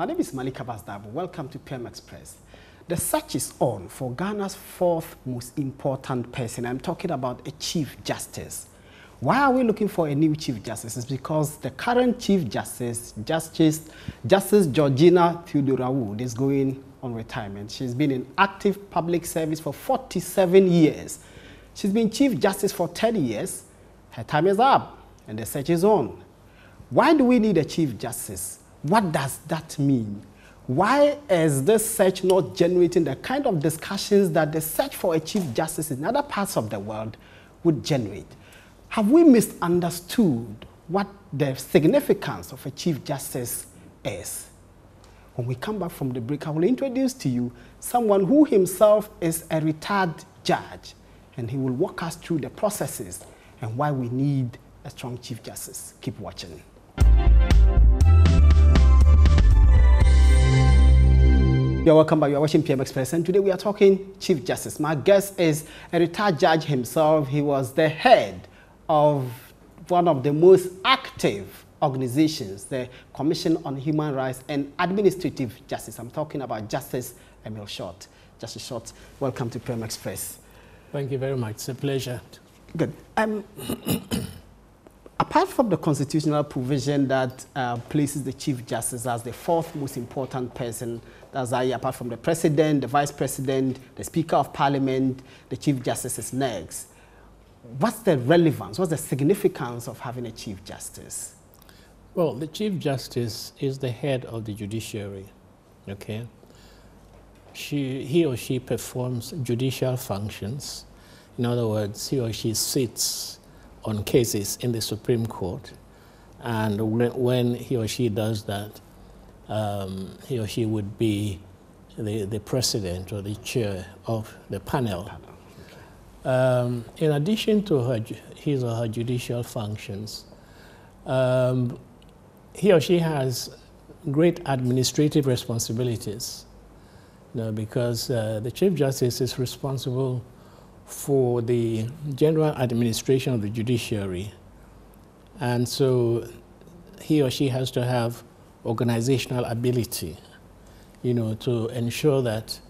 My name is Malika Basdabo. Welcome to PM Express. The search is on for Ghana's fourth most important person. I'm talking about a Chief Justice. Why are we looking for a new Chief Justice? It's because the current Chief Justice, Justice Georgina Theodorawood, is going on retirement. She's been in active public service for 47 years. She's been Chief Justice for 10 years. Her time is up and the search is on. Why do we need a Chief Justice? What does that mean? Why is this search not generating the kind of discussions that the search for a Chief Justice in other parts of the world would generate? Have we misunderstood what the significance of a Chief Justice is? When we come back from the break, I will introduce to you someone who himself is a retired judge, and he will walk us through the processes and why we need a strong Chief Justice. Keep watching. You're welcome back. You're watching PM Express, and today we are talking Chief Justice. My guest is a retired judge himself. He was the head of one of the most active organizations, the Commission on Human Rights and Administrative Justice. I'm talking about Justice Emil Short. Justice Short, welcome to PM Express. Thank you very much. It's a pleasure. Good. Apart from the constitutional provision that places the Chief Justice as the fourth most important person, that's apart from the President, the Vice President, the Speaker of Parliament, the Chief Justice is next. What's the relevance, what's the significance of having a Chief Justice? Well, the Chief Justice is the head of the judiciary, okay? He or she performs judicial functions. In other words, he or she sits on cases in the Supreme Court, and when he or she does that, he or she would be the president or the chair of the panel. Okay. In addition to his or her judicial functions, he or she has great administrative responsibilities, because the Chief Justice is responsible for the general administration of the judiciary. And so he or she has to have organizational ability, to ensure that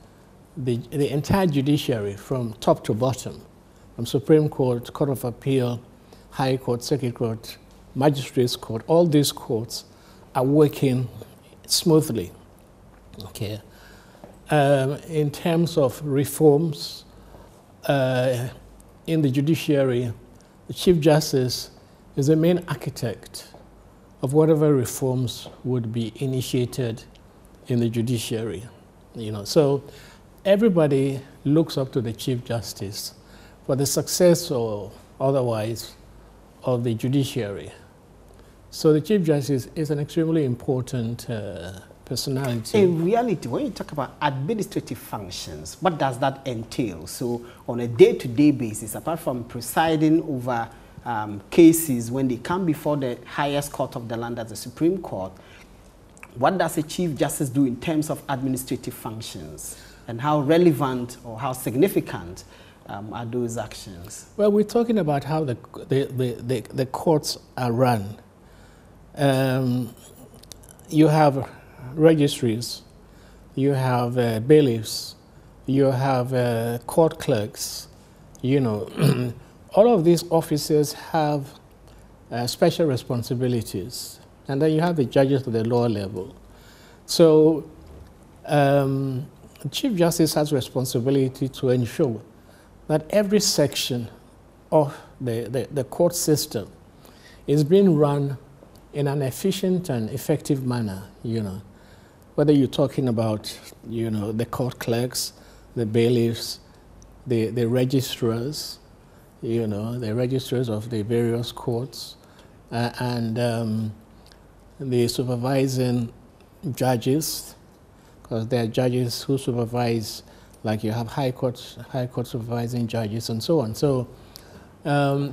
the entire judiciary from top to bottom, from Supreme Court, Court of Appeal, High Court, Circuit Court, Magistrates Court, all these courts are working smoothly, okay? In terms of reforms, in the judiciary, the Chief Justice is the main architect of whatever reforms would be initiated in the judiciary. So everybody looks up to the Chief Justice for the success or otherwise of the judiciary. So the Chief Justice is an extremely important personality. In reality, when you talk about administrative functions, what does that entail? So on a day-to-day basis, apart from presiding over cases when they come before the highest court of the land, as the Supreme Court, what does a Chief Justice do in terms of administrative functions? And how relevant or how significant are those actions? Well, we're talking about how the courts are run. You have registries, you have bailiffs, you have court clerks, all of these officers have special responsibilities. And then you have the judges at the lower level. So the Chief Justice has responsibility to ensure that every section of the court system is being run in an efficient and effective manner, Whether you're talking about, the court clerks, the bailiffs, the registrars, the registrars of the various courts, and the supervising judges, because there are judges who supervise, like you have high court supervising judges and so on. So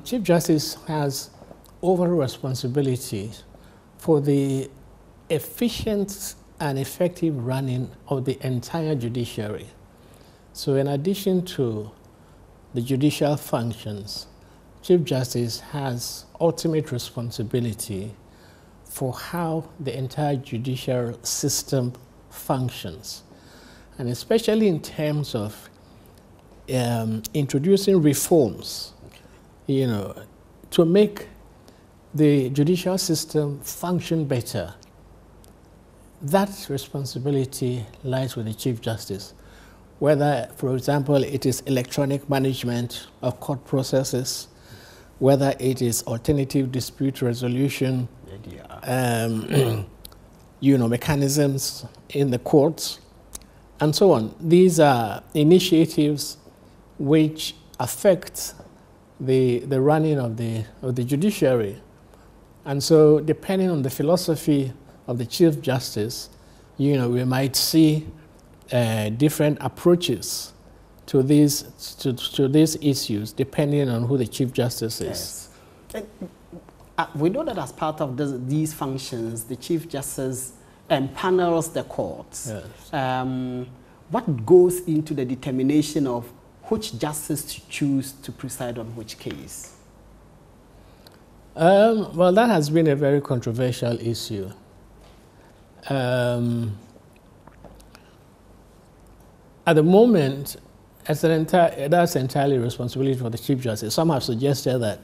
Chief Justice has overall responsibility for the efficient and effective running of the entire judiciary. So in addition to the judicial functions, Chief Justice has ultimate responsibility for how the entire judicial system functions, and especially in terms of introducing reforms, you know, to make the judicial system function better. That responsibility lies with the Chief Justice. Whether, for example, it is electronic management of court processes, whether it is alternative dispute resolution, you know, mechanisms in the courts, and so on. These are initiatives which affect the running of the judiciary. And so, depending on the philosophy of the Chief Justice, you know, we might see different approaches to these issues, depending on who the Chief Justice is. Yes. We know that as part of these functions, the Chief Justice empanels the courts. Yes. What goes into the determination of which justice to choose to preside on which case? Well, that has been a very controversial issue. At the moment, that's entirely responsibility for the Chief Justice. Some have suggested that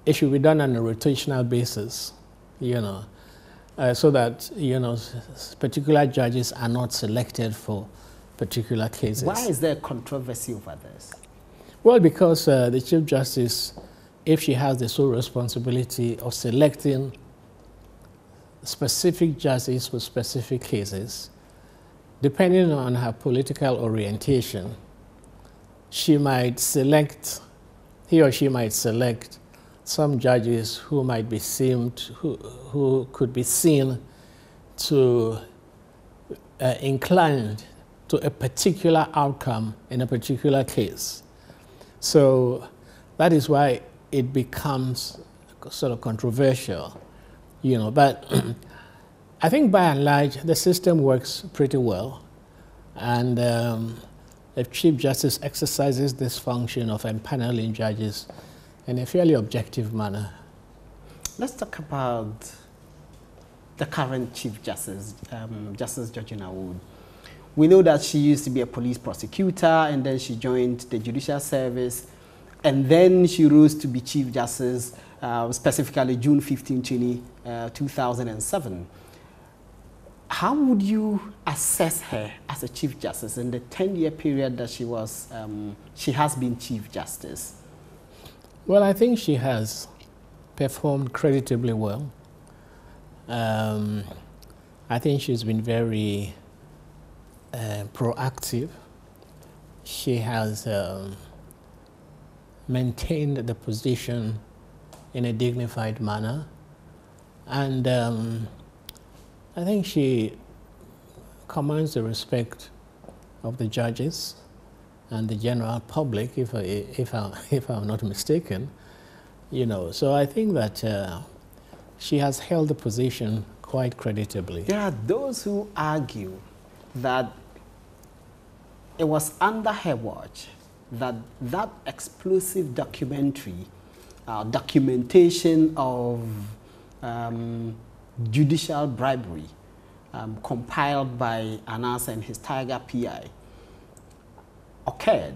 it should be done on a rotational basis, you know, so that, you know, particular judges are not selected for particular cases. Why is there controversy over this? Well, because the Chief Justice, if she has the sole responsibility of selecting specific judges for specific cases, depending on her political orientation, he or she might select some judges who might be who could be seen to incline to a particular outcome in a particular case. So that is why it becomes sort of controversial, you know. But I think by and large the system works pretty well, and the Chief Justice exercises this function of empaneling judges in a fairly objective manner. Let's talk about the current Chief Justice, Justice Judicial. We know that she used to be a police prosecutor, and then she joined the Judicial Service, and then she rose to be Chief Justice, specifically June 15, 2007. How would you assess her as a Chief Justice in the 10-year period that she has been Chief Justice? Well, I think she has performed creditably well. I think she's been very proactive. She has maintained the position in a dignified manner, and I think she commands the respect of the judges and the general public, if I'm not mistaken, you know. So I think that she has held the position quite creditably. There are those who argue that it was under her watch that explosive documentation of judicial bribery compiled by Anas and his Tiger PI occurred,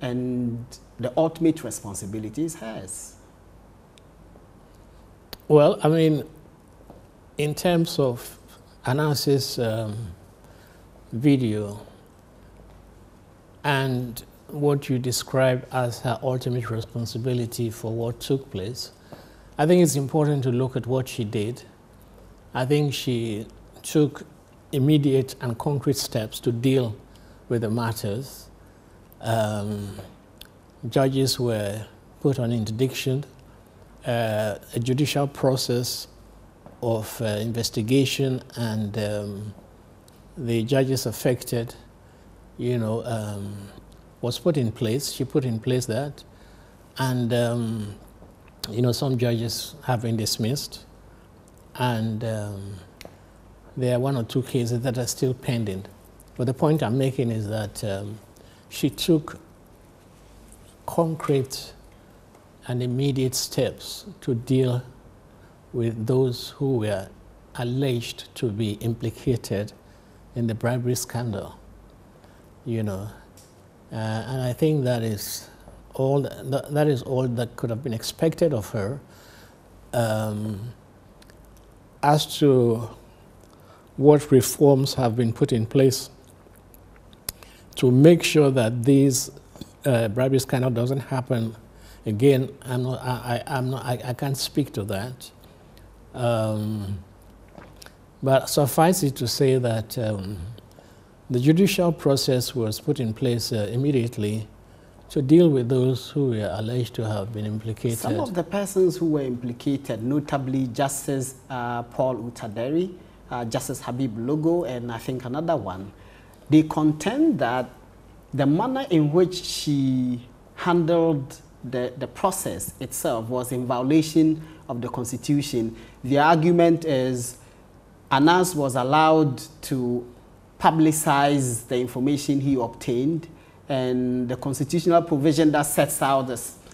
and the ultimate responsibility is hers. Well, I mean, in terms of Anas's video and what you described as her ultimate responsibility for what took place, I think it's important to look at what she did. I think she took immediate and concrete steps to deal with the matters. Judges were put on interdiction. A judicial process of investigation and the judges affected, you know, was put in place. She put in place that, and you know, some judges have been dismissed, and there are one or two cases that are still pending. But the point I'm making is that she took concrete and immediate steps to deal with those who were alleged to be implicated in the bribery scandal, you know. And I think that is all that could have been expected of her. As to what reforms have been put in place to make sure that these bribery scandal doesn't happen again, I can't speak to that. But suffice it to say that the judicial process was put in place immediately to deal with those who were alleged to have been implicated. Some of the persons who were implicated, notably Justice Paul Utaderi, Justice Habib Logo, and I think another one, they contend that the manner in which she handled the process itself was in violation of the Constitution. The argument is Anas was allowed to publicize the information he obtained, and the constitutional provision that sets out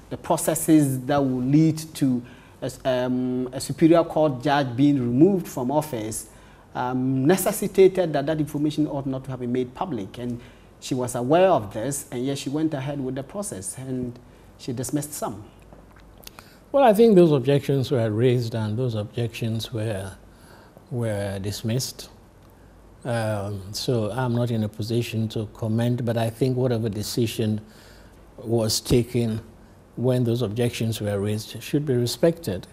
the processes that will lead to a superior court judge being removed from office necessitated that information ought not to have been made public. And she was aware of this, and yet she went ahead with the process, and she dismissed some. Well, I think those objections were raised, and those objections were dismissed. So I'm not in a position to comment, but I think whatever decision was taken when those objections were raised should be respected.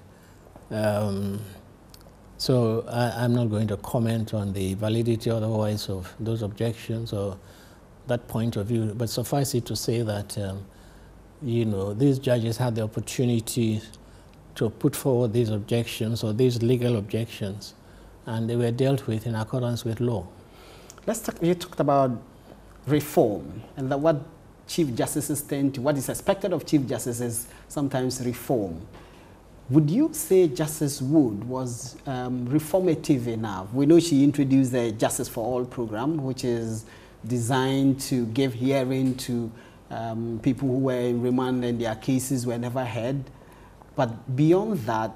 So I'm not going to comment on the validity otherwise of those objections or that point of view, but suffice it to say that you know, these judges had the opportunity to put forward these objections or these legal objections, and they were dealt with in accordance with law. Let's talk, you talked about reform, and that what Chief Justices tend to, what is expected of Chief Justices sometimes reform. Would you say Justice Wood was reformative enough? We know she introduced the Justice for All program, which is designed to give hearing to people who were in remand and their cases were never heard. But beyond that,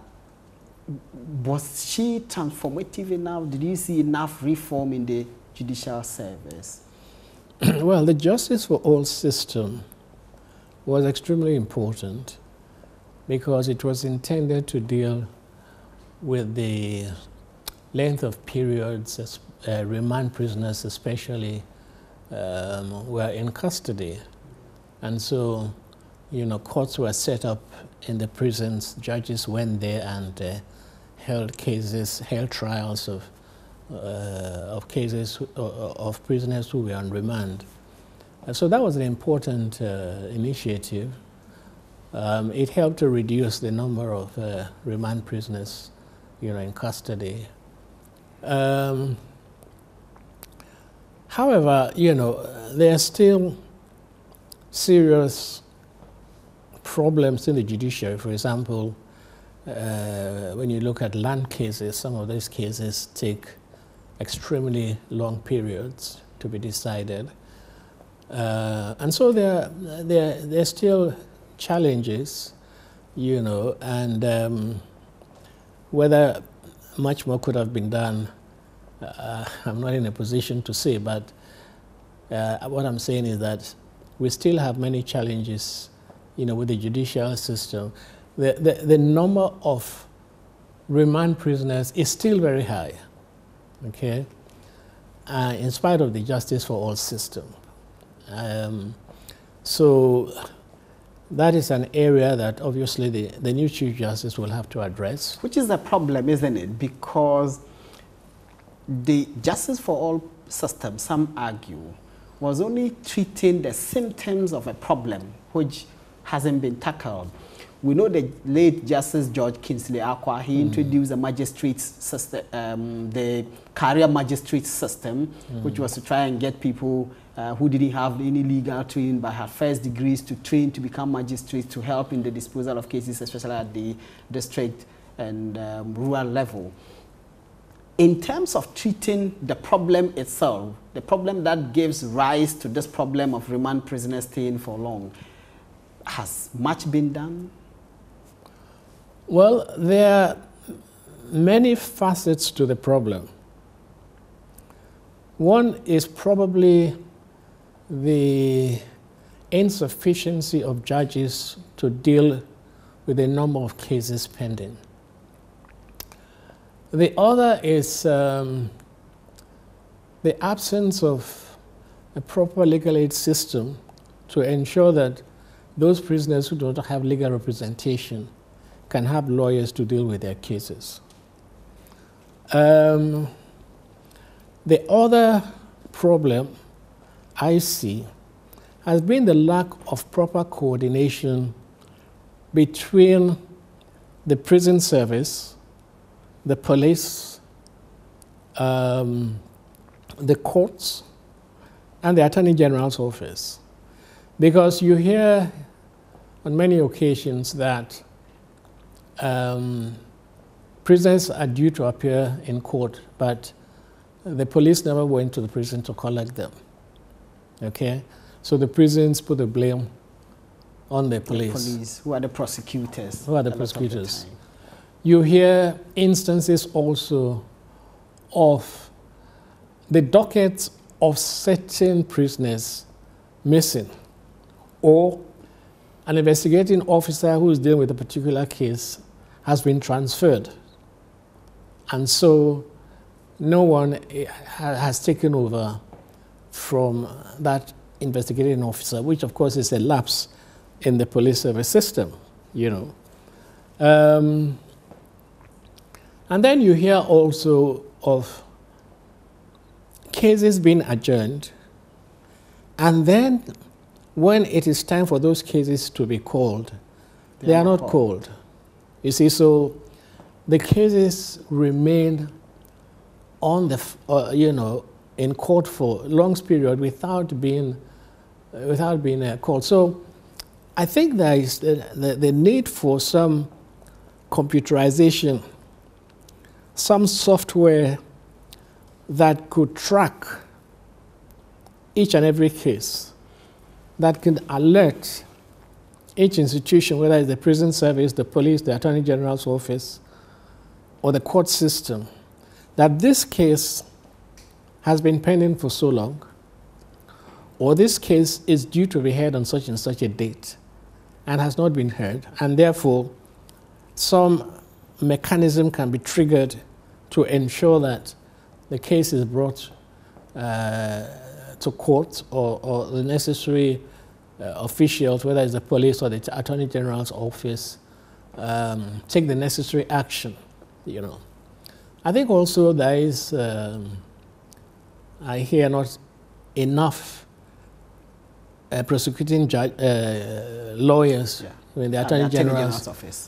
was she transformative enough? Did you see enough reform in the judicial service? Well, the Justice for All system was extremely important because it was intended to deal with the length of periods as remand prisoners especially were in custody. And so, you know, courts were set up in the prisons, judges went there and held cases, held trials of cases of prisoners who were on remand. And so that was an important initiative. It helped to reduce the number of remand prisoners, you know, in custody. However, you know, there are still serious problems in the judiciary. For example, when you look at land cases, some of these cases take extremely long periods to be decided. And so there are still challenges, you know, and whether much more could have been done, I'm not in a position to say, but what I'm saying is that we still have many challenges, you know, with the judicial system. The number of remand prisoners is still very high, okay, in spite of the Justice for All system. So that is an area that obviously the new Chief Justice will have to address. Which is a problem, isn't it? Because the Justice for All system, some argue, was only treating the symptoms of a problem which hasn't been tackled. We know the late Justice George Kingsley Akwa, he introduced the magistrate system, the career magistrate system, which was to try and get people who didn't have any legal training but had first degrees to train to become magistrates to help in the disposal of cases, especially at the district and rural level. In terms of treating the problem itself, the problem that gives rise to this problem of remand prisoners staying for long, has much been done? Well, there many facets to the problem. One is probably the insufficiency of judges to deal with a number of cases pending. The other is the absence of a proper legal aid system to ensure that those prisoners who do not have legal representation can have lawyers to deal with their cases. The other problem I see has been the lack of proper coordination between the prison service, the police, the courts, and the Attorney General's office. Because you hear on many occasions that prisoners are due to appear in court, but the police never went to the prison to collect them. Okay? So the prisons put the blame on the police. The police, who are the prosecutors. Who are the prosecutors. You hear instances also of the dockets of certain prisoners missing, or an investigating officer who is dealing with a particular case has been transferred. And so no one has taken over from that investigating officer, which of course is a lapse in the police service system, you know. And then you hear also of cases being adjourned, and then when it is time for those cases to be called, they are not called. You see, so the cases remain on the, you know, in court for a long period without being called. So I think there is the need for some computerization, some software that could track each and every case, that can alert each institution, whether it's the prison service, the police, the Attorney General's office, or the court system, that this case has been pending for so long, or this case is due to be heard on such and such a date and has not been heard, and therefore some mechanism can be triggered to ensure that the case is brought to court, or the necessary officials, whether it's the police or the Attorney General's office, take the necessary action, you know. I think also there is, I hear, not enough prosecuting lawyers in the Attorney General's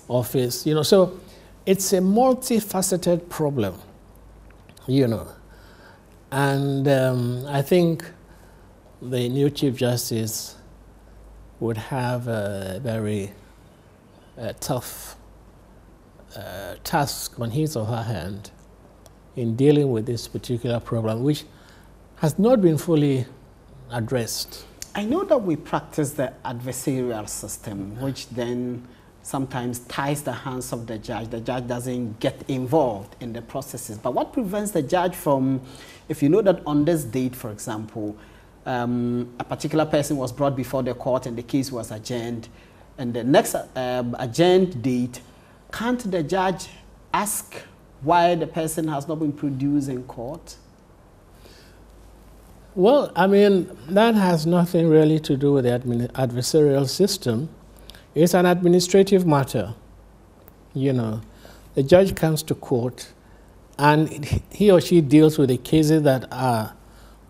office, you know. So it's a multifaceted problem, you know. And I think the new Chief Justice would have a very tough task on his or her hand in dealing with this particular problem, which has not been fully addressed. I know that we practice the adversarial system, which then sometimes ties the hands of the judge. The judge doesn't get involved in the processes. But what prevents the judge from, if you know that on this date, for example, a particular person was brought before the court and the case was adjourned, and the next adjourned date, can't the judge ask why the person has not been produced in court? Well, I mean, that has nothing really to do with the adversarial system. It's an administrative matter. You know, the judge comes to court and he or she deals with the cases that are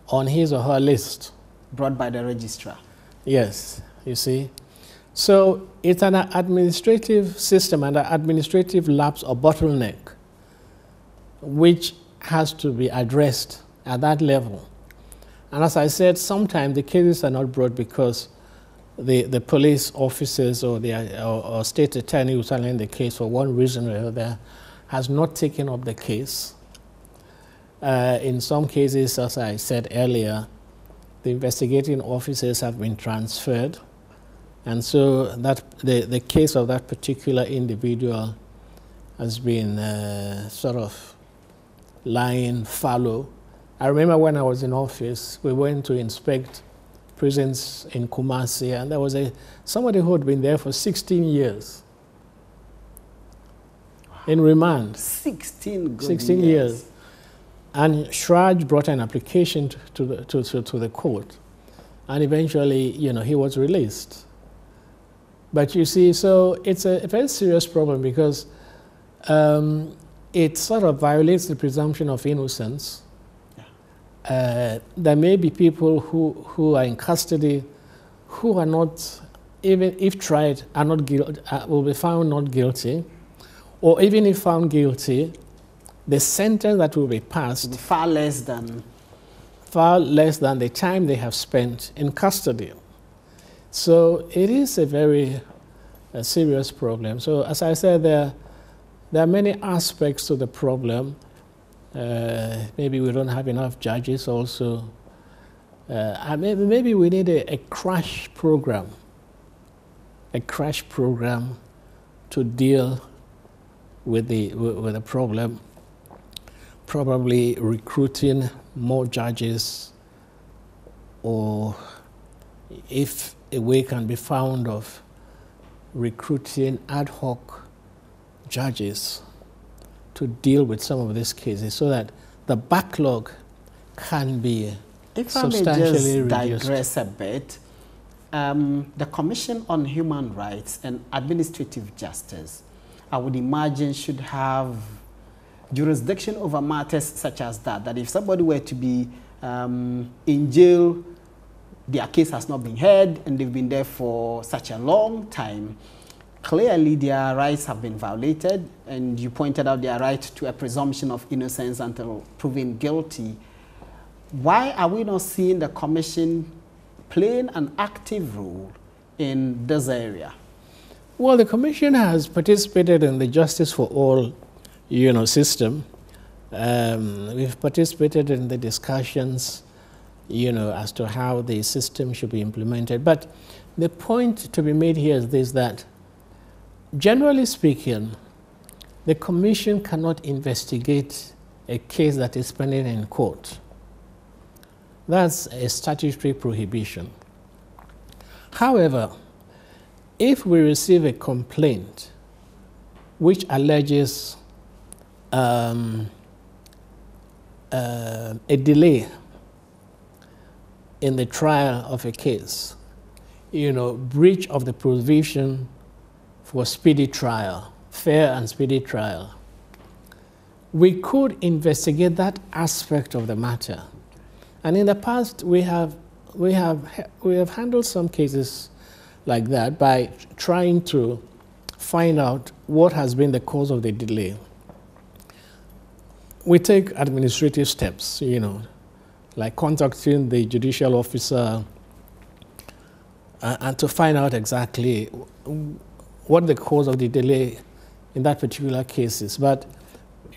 on his or her list. Brought by the registrar. Yes, you see. So it's an administrative system and an administrative lapse or bottleneck which has to be addressed at that level. And as I said, sometimes the cases are not brought because the police officers or the state attorney who's handling the case for one reason or another has not taken up the case. In some cases, as I said earlier, the investigating officers have been transferred, and so that the case of that particular individual has been sort of lying fallow. I remember when I was in office, we went to inspect prisons in Kumasi, and there was somebody who had been there for 16 years in remand. 16 years. And Shraj brought an application to the court, and eventually, he was released. But you see, so it's a very serious problem because it sort of violates the presumption of innocence. There may be people who are in custody who are not, even if tried, are not will be found not guilty, or even if found guilty, the sentence that will be passed far less than the time they have spent in custody. So it is a very serious problem. So as I said, there are many aspects to the problem. Maybe we don't have enough judges also. Maybe we need a crash program to deal with the problem. Probably recruiting more judges, or if a way can be found of recruiting ad hoc judges to deal with some of these cases so that the backlog can be substantially reduced. If I may just digress a bit, the Commission on Human Rights and Administrative Justice, I would imagine, should have jurisdiction over matters such as that, that if somebody were to be in jail, their case has not been heard, and they've been there for such a long time, clearly their rights have been violated, and you pointed out their right to a presumption of innocence until proven guilty. Why are we not seeing the Commission playing an active role in this area? Well, the Commission has participated in the Justice for All, system. We've participated in the discussions, as to how the system should be implemented. But the point to be made here is this, that generally speaking, the Commission cannot investigate a case that is pending in court. That's a statutory prohibition. However, if we receive a complaint which alleges a delay in the trial of a case, breach of the provision for speedy trial, fair and speedy trial, we could investigate that aspect of the matter. And in the past, we have handled some cases like that by trying to find out what has been the cause of the delay. We take administrative steps, like contacting the judicial officer and to find out exactly what the cause of the delay in that particular case is. But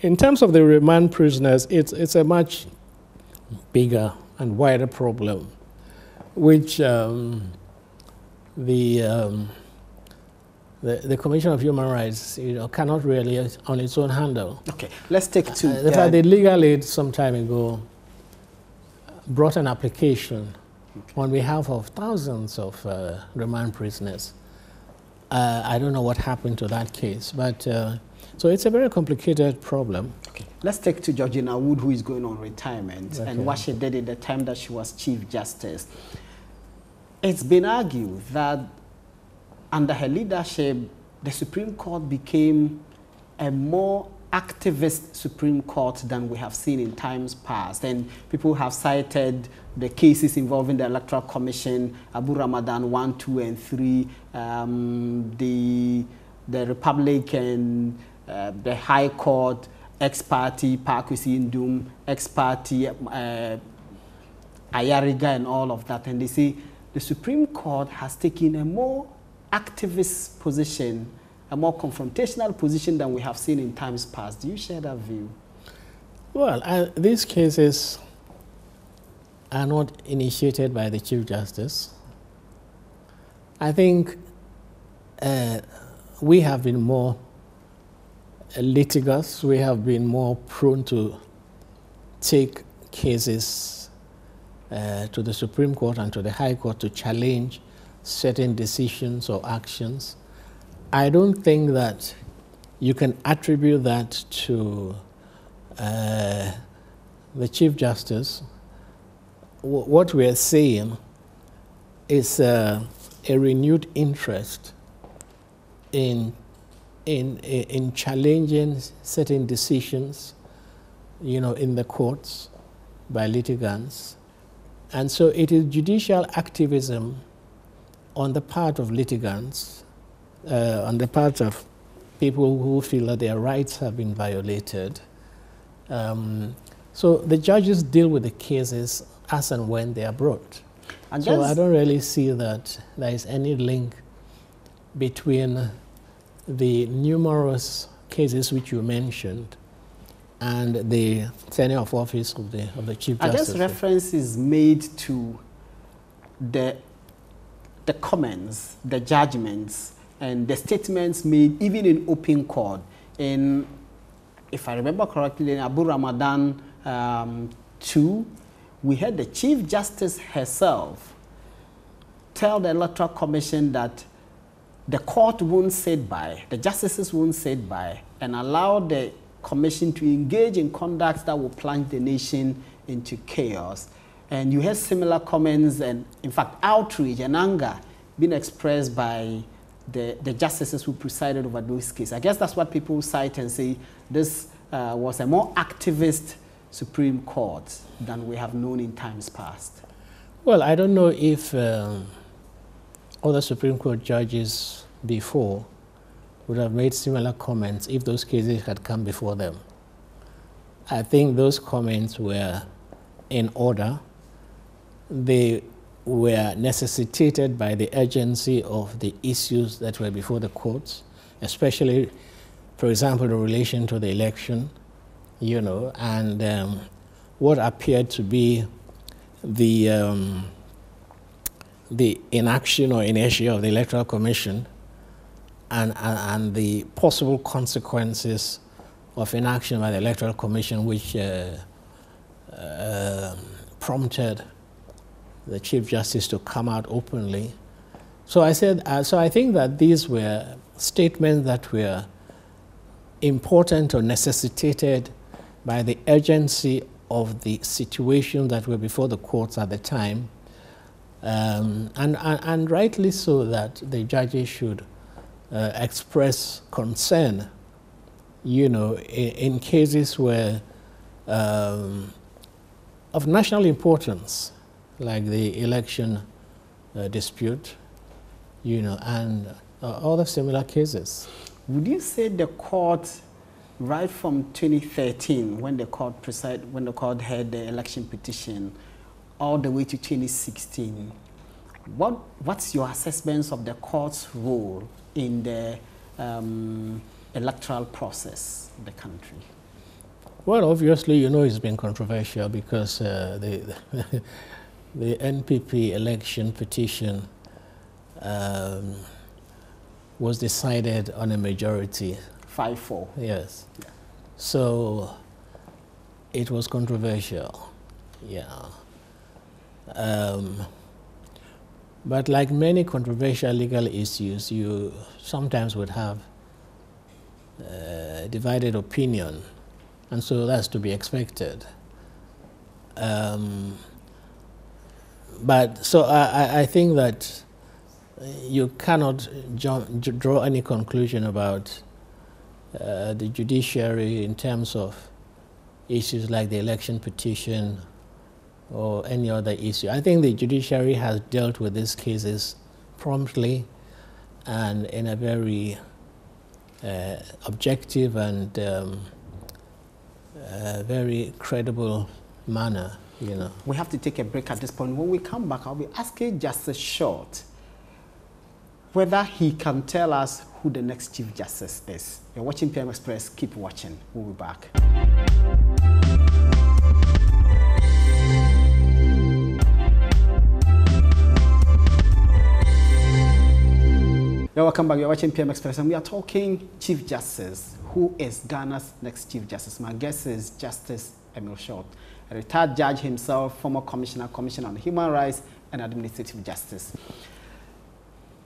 in terms of the remand prisoners, it's a much bigger and wider problem, which the Commission of Human Rights, cannot really on its own handle. Okay, let's take to the legal aid some time ago brought an application on behalf of thousands of remand prisoners. I don't know what happened to that case, but so it's a very complicated problem. Okay, let's take to Georgina Wood, who is going on retirement, and what she did at the time that she was Chief Justice. It's been argued that under her leadership, the Supreme Court became a more activist Supreme Court than we have seen in times past. And people have cited the cases involving the Electoral Commission, Abu Ramadan 1, 2, and 3, the Republic and the High Court, ex-party Pakusi Ndum, ex-party Ayariga, and all of that. And they say the Supreme Court has taken a more activist position, a more confrontational position than we have seen in times past. Do you share that view? Well, these cases are not initiated by the Chief Justice. I think we have been more litigants, we have been more prone to take cases to the Supreme Court and to the High Court to challenge certain decisions or actions. I don't think that you can attribute that to the Chief Justice. What we are seeing is a renewed interest in challenging certain decisions, in the courts by litigants. And so it is judicial activism on the part of litigants, on the part of people who feel that their rights have been violated. So the judges deal with the cases as and when they are brought. And so I don't really see that there is any link between the numerous cases which you mentioned and the tenure of office of the Chief Justice. I guess reference is made to the comments, the judgments, and the statements made even in open court. In, if I remember correctly, in Abu Ramadan 2, we had the Chief Justice herself tell the Electoral Commission that the court won't sit by, the justices won't sit by, and allow the commission to engage in conduct that will plunge the nation into chaos. And you had similar comments and, in fact, outrage and anger being expressed by the justices who presided over those cases. I guess that's what people cite and say this was a more activist Supreme Court than we have known in times past. Well, I don't know if other Supreme Court judges before would have made similar comments if those cases had come before them. I think those comments were in order. They were necessitated by the urgency of the issues that were before the courts, especially, for example, in relation to the election, and what appeared to be the inaction or inertia of the Electoral Commission and the possible consequences of inaction by the Electoral Commission, which prompted the Chief Justice to come out openly. So I said, so I think that these were statements that were important or necessitated by the urgency of the situation that were before the courts at the time, and rightly so that the judges should express concern, in cases where of national importance, like the election dispute, and other similar cases. Would you say the court, right from 2013, when the court had the election petition, all the way to 2016, what's your assessments of the court's role in the electoral process of the country? Well, obviously, it's been controversial because the NPP election petition was decided on a majority. 5-4. Yes. Yeah. So it was controversial, yeah. But like many controversial legal issues, you sometimes would have divided opinion, and so that's to be expected. But so I think that you cannot draw any conclusion about the judiciary in terms of issues like the election petition or any other issue. I think the judiciary has dealt with these cases promptly and in a very objective and very credible manner, We have to take a break at this point. When we come back, I'll be asking Justice Short whether he can tell us who the next Chief Justice is. You're watching PM Express. Keep watching. We'll be back. Welcome back. You're watching PM Express, and we are talking Chief Justice. who is Ghana's next Chief Justice? My guess is Justice Emil Short, a retired judge himself, former commissioner on human rights and administrative justice.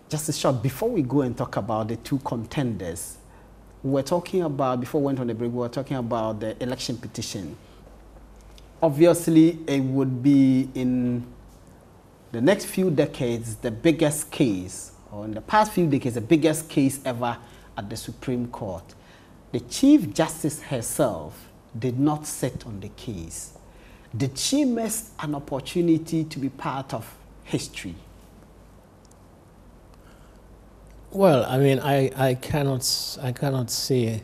Justice Short, before we go and talk about the two contenders, we're talking about, before we went on the break, we were talking about the election petition. Obviously, it would be in the next few decades the biggest case, or in the past few decades, the biggest case ever at the Supreme Court. The Chief Justice herself did not sit on the case. Did she miss an opportunity to be part of history? Well, I mean, I cannot say.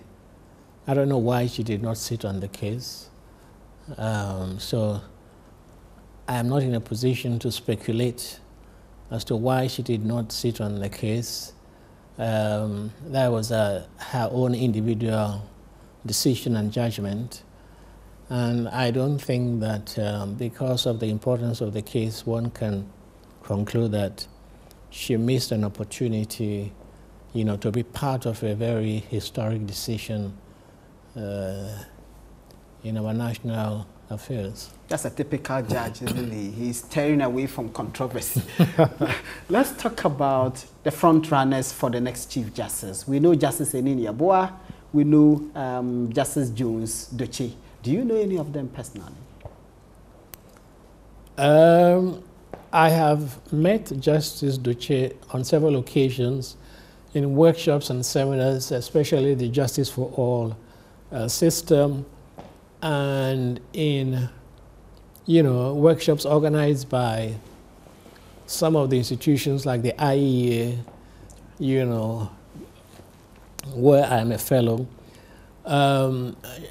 I don't know why she did not sit on the case. So I am not in a position to speculate as to why she did not sit on the case. That was her own individual decision and judgment. And I don't think that because of the importance of the case, one can conclude that she missed an opportunity, you know, to be part of a very historic decision in our national affairs. That's a typical judge, isn't he? He's tearing away from controversy. Let's talk about the front runners for the next Chief Justice. We know Justice Enini Yeboah. We know Justice Jones Doche. Do you know any of them personally? I have met Justice Doche on several occasions in workshops and seminars, especially the Justice for All system, and in, you know, workshops organized by some of the institutions like the IEA, you know, where I'm a fellow.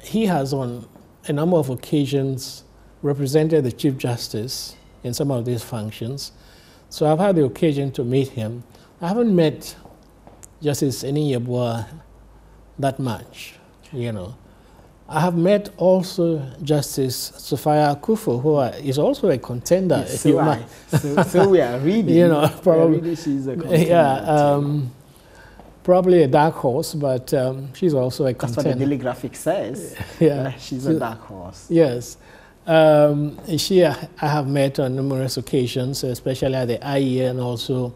He has on a number of occasions represented the Chief Justice in some of these functions. So I've had the occasion to meet him. I haven't met Justice Enini Yeboah that much, you know. I have met also Justice Sophia Akufo, who is also a contender. Yes, so we are reading. You know, probably. Reading she's a contender. Yeah, probably a dark horse, but she's also a contender. That's what the Daily Graphic says. Yeah, she's a dark horse. Yes. I have met on numerous occasions, especially at the IEA, and also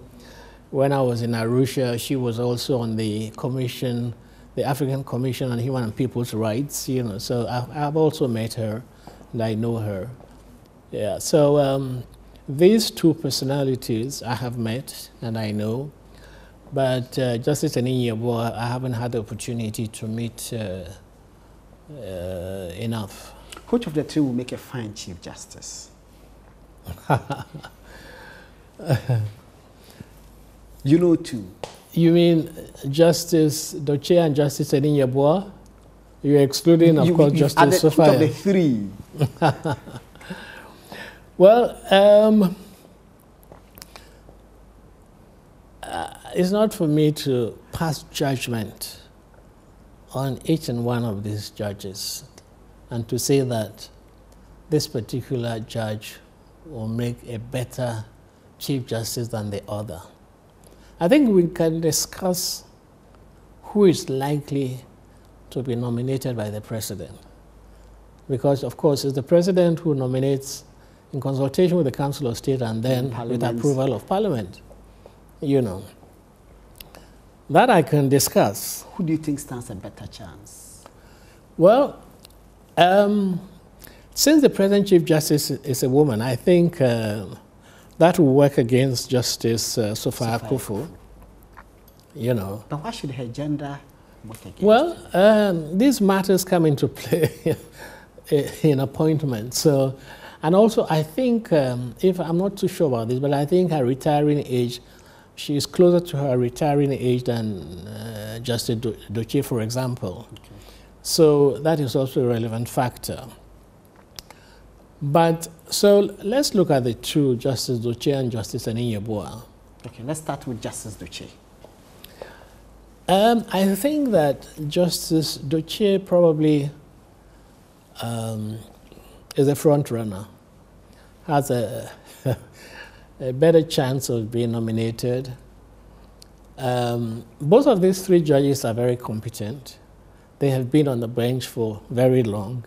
when I was in Arusha, she was also on the commission, the African Commission on Human and People's Rights, you know, so I've also met her, and I know her. Yeah, so these two personalities I have met, and I know, but Justice Enini Yeboah, I haven't had the opportunity to meet enough. Which of the two will make a fine Chief Justice? You know two. You mean Justice Doche and Justice Enini Yeboah? You're excluding, of course, Justice Sophia. Of the three. Well, it's not for me to pass judgment on each and one of these judges and to say that this particular judge will make a better Chief Justice than the other. I think we can discuss who is likely to be nominated by the President. Because, of course, it's the President who nominates in consultation with the Council of State and then with approval of Parliament. You know. That I can discuss. Who do you think stands a better chance? Well, since the present Chief Justice is a woman, I think that will work against Justice Sophia Akufo. You know. But why should her gender work against? Well, these matters come into play in appointment. So, and also I think, if I'm not too sure about this, but I think her retiring age, she is closer to her retiring age than Justice Doche, for example. Okay. So that is also a relevant factor. But, so let's look at the two, Justice Doche and Justice Enini Yeboah. Okay, let's start with Justice Doche. I think that Justice Doche probably is a front runner, has a better chance of being nominated. Both of these three judges are very competent. they have been on the bench for very long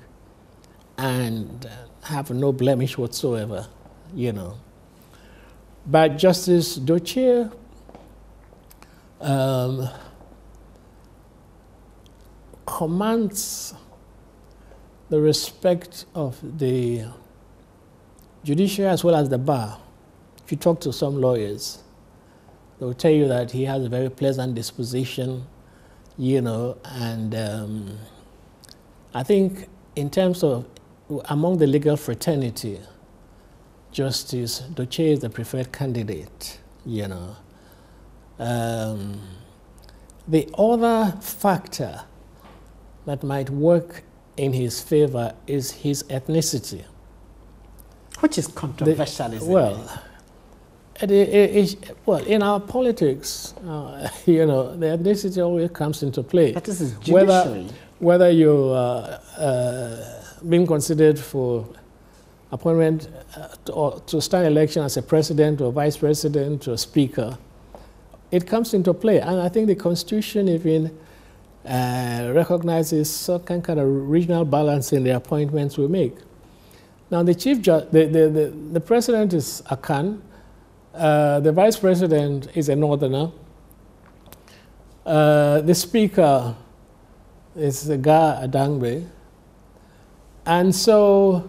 and have no blemish whatsoever, you know. But Justice Doche commands the respect of the judiciary as well as the bar. If you talk to some lawyers, they will tell you that he has a very pleasant disposition, you know, and I think in terms of among the legal fraternity, Justice Doche is the preferred candidate, you know. The other factor that might work in his favor is his ethnicity. Which is controversial, isn't it? Well, in our politics, you know, the ethnicity always comes into play. But this is judiciary. Whether you being considered for appointment or to stand election as a president or vice president or speaker, it comes into play. And I think the Constitution even recognizes some kind of regional balance in the appointments we make. Now, the chief judge, the president is Akan, the vice president is a northerner, the speaker is Ga Adangbe, and so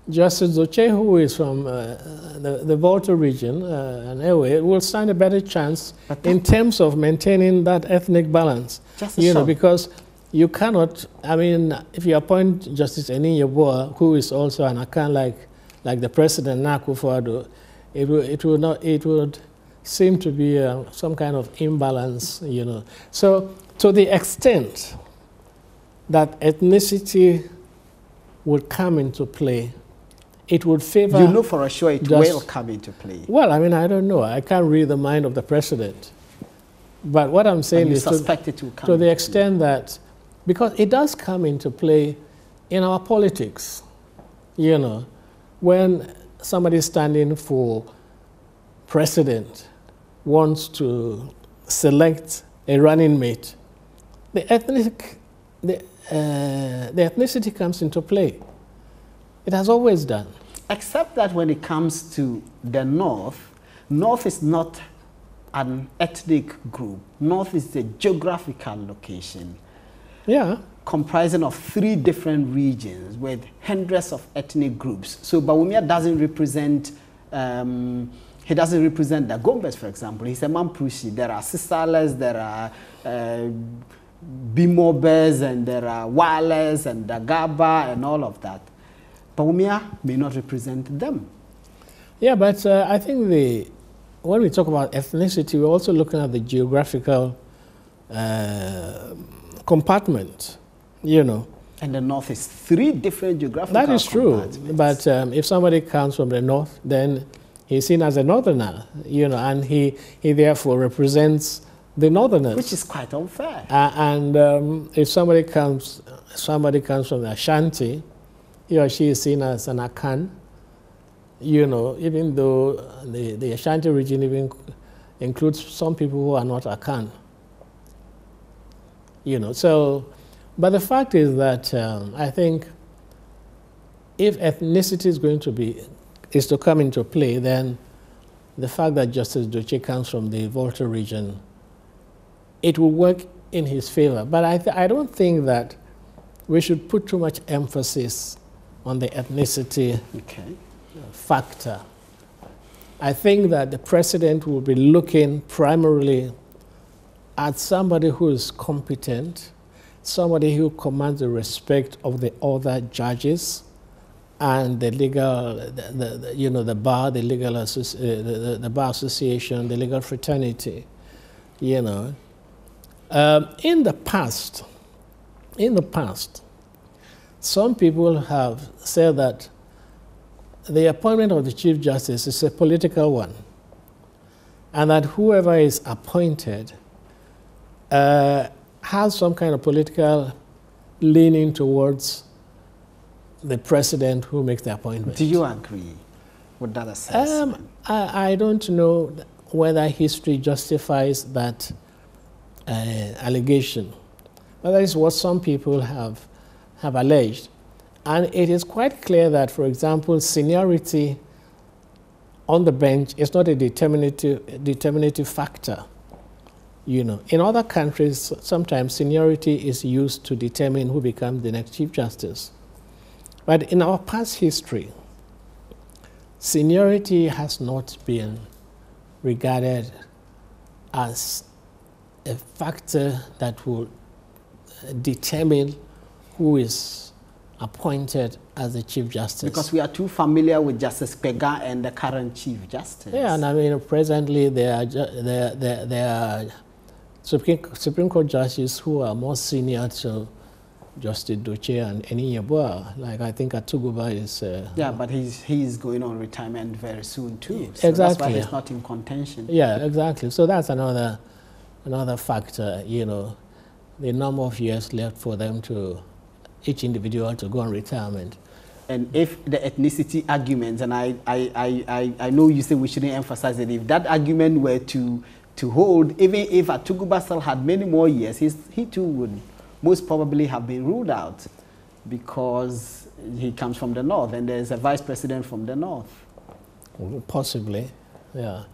Justice Doche, who is from the Volta region, and anyway, will stand a better chance in terms of maintaining that ethnic balance. You know, because you cannot, I mean, if you appoint Justice Eni Yeboah, who is also an Akan like the president, Akufo-Addo, it would seem to be some kind of imbalance, you know. So to the extent that ethnicity would come into play, it would favor... You know for sure it will come into play. Well, I mean, I don't know. I can't read the mind of the president. But what I'm saying is to the extent that, because it does come into play in our politics, you know, when somebody standing for president wants to select a running mate, the ethnicity comes into play. It has always done. Except that when it comes to the North, North is not an ethnic group. North is a geographical location. Yeah. Comprising of 3 different regions with hundreds of ethnic groups. So Bawumia doesn't represent, he doesn't represent the Gombes, for example. He's a Mampushi. There are Sisales, there are Bimobes, and there are Wales, and Dagaba, and all of that. Bawumia may not represent them. Yeah, but I think when we talk about ethnicity, we're also looking at the geographical compartment, you know. And the North is 3 different geographical compartments. That is true, but if somebody comes from the North, then he's seen as a northerner, you know, and he therefore represents the northerners. Which is quite unfair. And if somebody comes from the Ashanti, he or she is seen as an Akan, you know, even though the Ashanti region even includes some people who are not Akan. You know, so, but the fact is that I think if ethnicity is to come into play, then the fact that Justice Doche comes from the Volta region, it will work in his favor. But I don't think that we should put too much emphasis on the ethnicity factor. I think that the president will be looking primarily at somebody who is competent, somebody who commands the respect of the other judges and the legal, the bar, the legal, the bar association, the legal fraternity, you know. In the past, some people have said that the appointment of the Chief Justice is a political one, and that whoever is appointed has some kind of political leaning towards the president who makes the appointment. Do you agree with that assessment? I don't know whether history justifies that allegation, But that is what some people have alleged. And it is quite clear that, for example, seniority on the bench is not a determinative factor. You know, in other countries, sometimes seniority is used to determine who becomes the next Chief Justice. But in our past history, seniority has not been regarded as a factor that will determine who is appointed as the Chief Justice. Because we are too familiar with Justice Pega and the current Chief Justice. Yeah, and I mean, presently there are Supreme Court judges who are more senior to Justice Doche and Eni Yeboah. Like, I think Atuguba is... yeah, but he's going on retirement very soon too. So exactly. That's why he's not in contention. Yeah, exactly. So that's another factor, you know, the number of years left for them to, each individual to go on retirement. And if the ethnicity arguments, and I know you say we shouldn't emphasize it, if that argument were to hold, even if Atuguba still had many more years, he too would most probably have been ruled out because he comes from the north and there's a vice president from the north. Possibly, yeah.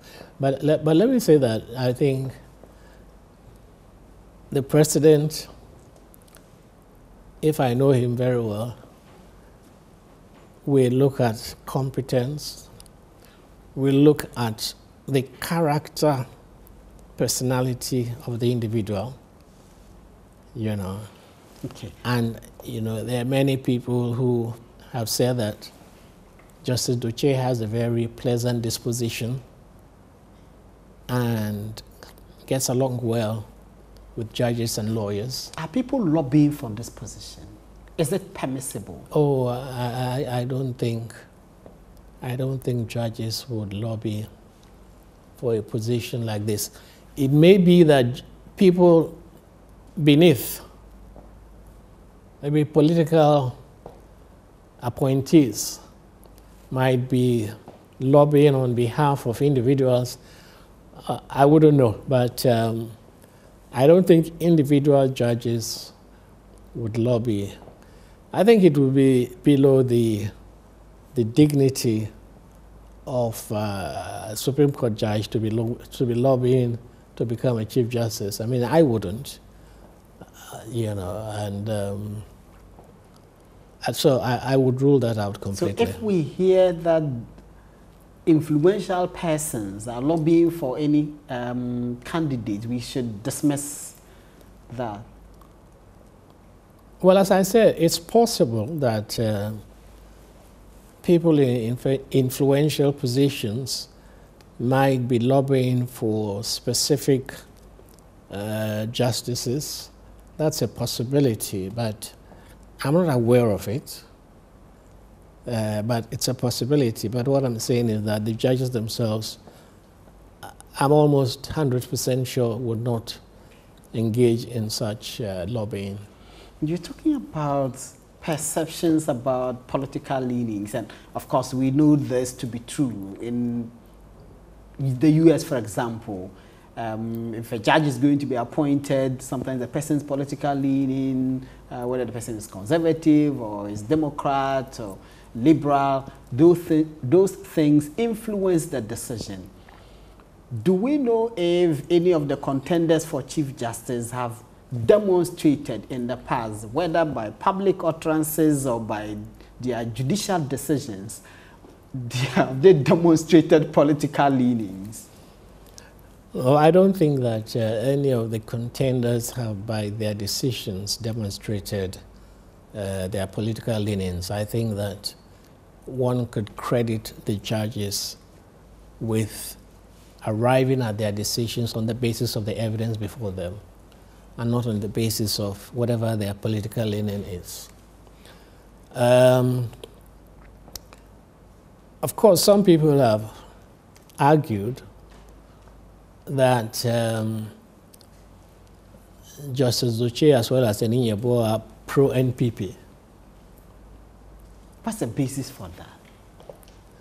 But let me say that I think the president, if I know him very well, will look at competence, will look at the character, personality of the individual, you know. Okay. And, you know, there are many people who have said that Justice Doche has a very pleasant disposition and gets along well with judges and lawyers. Are people lobbying for this position? Is it permissible? Oh, I don't think judges would lobby for a position like this. It may be that people beneath, maybe political appointees, might be lobbying on behalf of individuals. I wouldn't know, but I don't think individual judges would lobby. I think it would be below the dignity of a Supreme Court judge to be lobbying to become a Chief Justice. I mean, I wouldn't, you know, and so I would rule that out completely. So if we hear that influential persons are lobbying for any candidate, we should dismiss that? Well, as I said, it's possible that people in influential positions might be lobbying for specific justices. That's a possibility, but I'm not aware of it. But it's a possibility. But what I'm saying is that the judges themselves, I'm almost 100% sure, would not engage in such lobbying. You're talking about perceptions about political leanings, and of course we know this to be true. In the US, for example, if a judge is going to be appointed, sometimes the person's political leaning, whether the person is conservative or is Democrat or liberal, those things influence the decision. Do we know if any of the contenders for Chief Justice have demonstrated in the past, whether by public utterances or by their judicial decisions, have they demonstrated political leanings? Well, I don't think that any of the contenders have, by their decisions, demonstrated their political leanings. I think that one could credit the judges with arriving at their decisions on the basis of the evidence before them, and not on the basis of whatever their political leaning is. Of course, some people have argued that Justice Doche as well as Eni Yeboah are pro-NPP. What's the basis for that?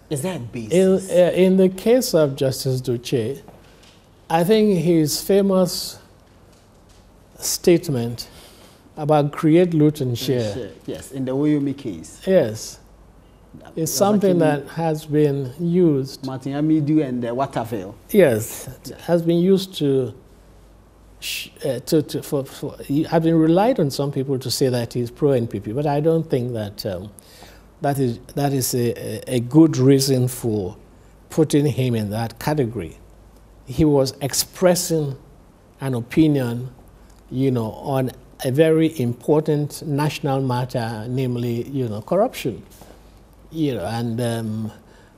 Is there a basis? In the case of Justice Doche, I think his famous statement about create, loot, and share. Yes, in the Oyomi case. Yes. It's something that has been used. Martin Amidu and the Waterville. Yes, has been used to have been relied on some people to say that he's pro-NPP, but I don't think that that is a good reason for putting him in that category. He was expressing an opinion, you know, on a very important national matter, namely, you know, corruption. You know, and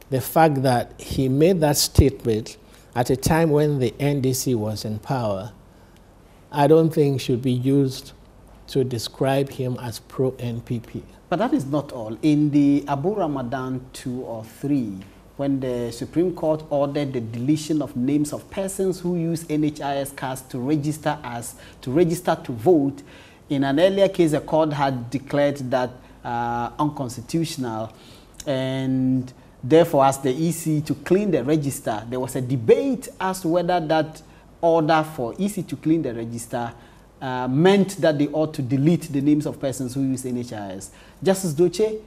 the fact that he made that statement at a time when the NDC was in power, I don't think should be used to describe him as pro-NPP. But that is not all. In the Abu Ramadan 2 or 3, when the Supreme Court ordered the deletion of names of persons who use NHIS cards to register to vote, in an earlier case, the court had declared that unconstitutional, and therefore asked the EC to clean the register. There was a debate as to whether that order for EC to clean the register meant that they ought to delete the names of persons who use NHIS. Justice Doche,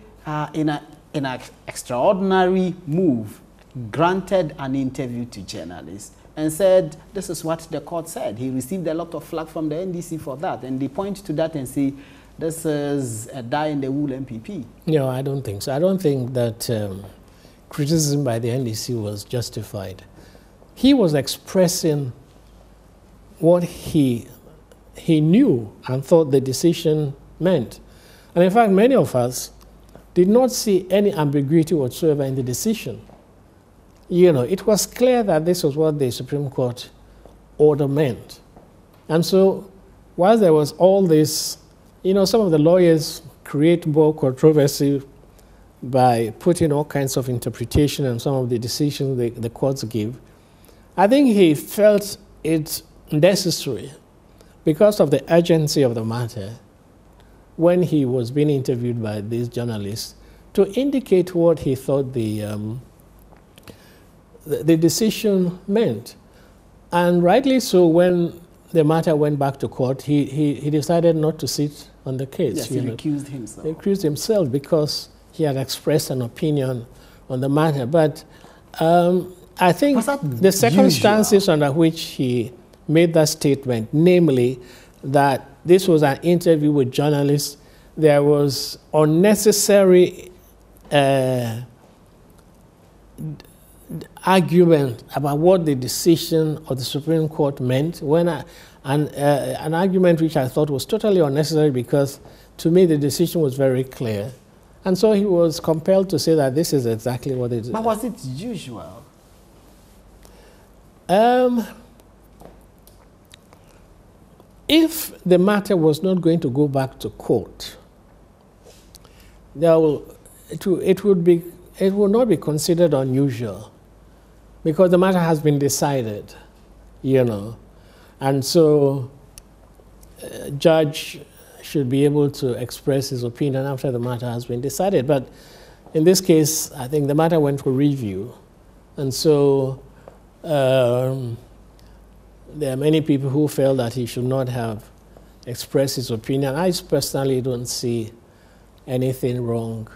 in an extraordinary move, granted an interview to journalists and said, this is what the court said. He received a lot of flack from the NDC for that, and they point to that and say, this is a die-in-the-wool MPP. No, I don't think so. I don't think that criticism by the NDC was justified. He was expressing what he knew and thought the decision meant. And in fact, many of us did not see any ambiguity whatsoever in the decision. You know, it was clear that this was what the Supreme Court order meant. And so, while there was all this, you know, some of the lawyers create more controversy by putting all kinds of interpretation on some of the decisions the courts give. I think he felt it necessary, because of the urgency of the matter, when he was being interviewed by these journalists, to indicate what he thought the decision meant. And rightly so, when the matter went back to court, he decided not to sit on the case. Yes, he recused himself. He recused himself because he had expressed an opinion on the matter. But I think the circumstances under which he made that statement, namely that this was an interview with journalists, there was unnecessary argument about what the decision of the Supreme Court meant, when an argument which I thought was totally unnecessary, because to me the decision was very clear. And so he was compelled to say that this is exactly what it is. But was it usual? If the matter was not going to go back to court, it would not be considered unusual, because the matter has been decided, you know. And so a judge should be able to express his opinion after the matter has been decided. But in this case, I think the matter went for review. And so there are many people who felt that he should not have expressed his opinion. I personally don't see anything wrong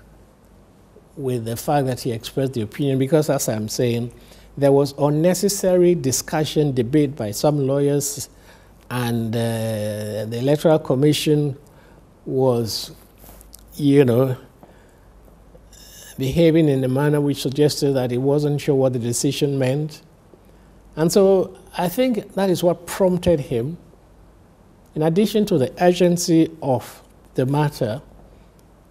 with the fact that he expressed the opinion, because, as I'm saying, there was unnecessary discussion, debate by some lawyers, and the Electoral Commission was, you know, behaving in a manner which suggested that he wasn't sure what the decision meant. And so I think that is what prompted him, in addition to the urgency of the matter.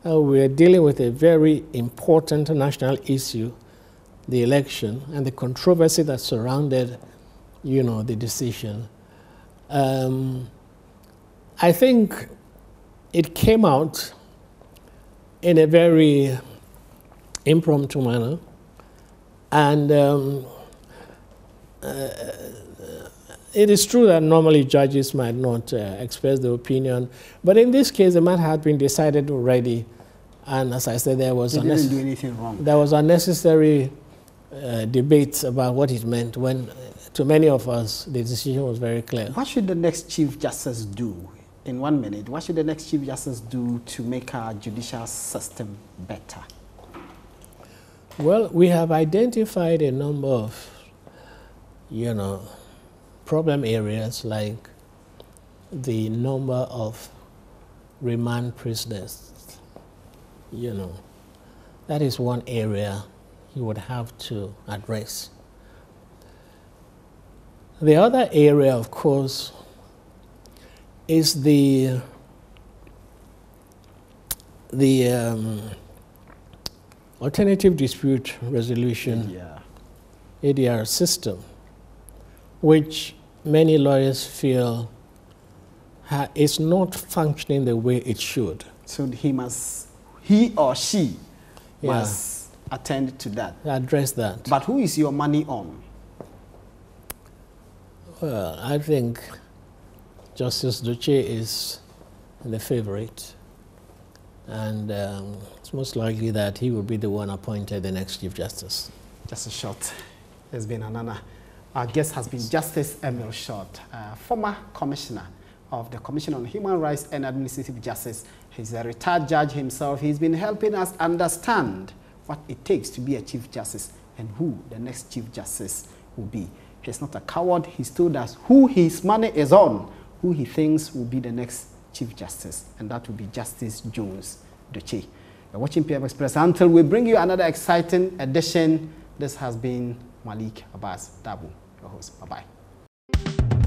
We're dealing with a very important national issue, the election, and the controversy that surrounded, you know, the decision. I think it came out in a very impromptu manner, and it is true that normally judges might not express their opinion, but in this case, the matter had been decided already, and as I said, there was didn't do anything wrong. There was unnecessary debates about what it meant, when to many of us the decision was very clear. What should the next Chief Justice do in 1 minute, what should the next Chief Justice do to make our judicial system better? Well, we have identified a number of, problem areas like the number of remand prisoners. That is one area you would have to address. The other area, of course, is the alternative dispute resolution ADR system, which many lawyers feel is not functioning the way it should. So he or she must attend to that. Address that. But who is your money on? Well, I think Justice Judicial is the favorite. And it's most likely that he will be the one appointed the next Chief Justice. Just a short. It's been an honor. Our guest has been Justice Emil Short, former commissioner of the Commission on Human Rights and Administrative Justice. He's a retired judge himself. He's been helping us understand what it takes to be a Chief Justice and who the next Chief Justice will be. He's not a coward. He's told us who his money is on, who he thinks will be the next Chief Justice, and that will be Justice Jones Doche. You're watching PM Express. Until we bring you another exciting edition, this has been Malik Abbas Dabu, your host. Bye-bye.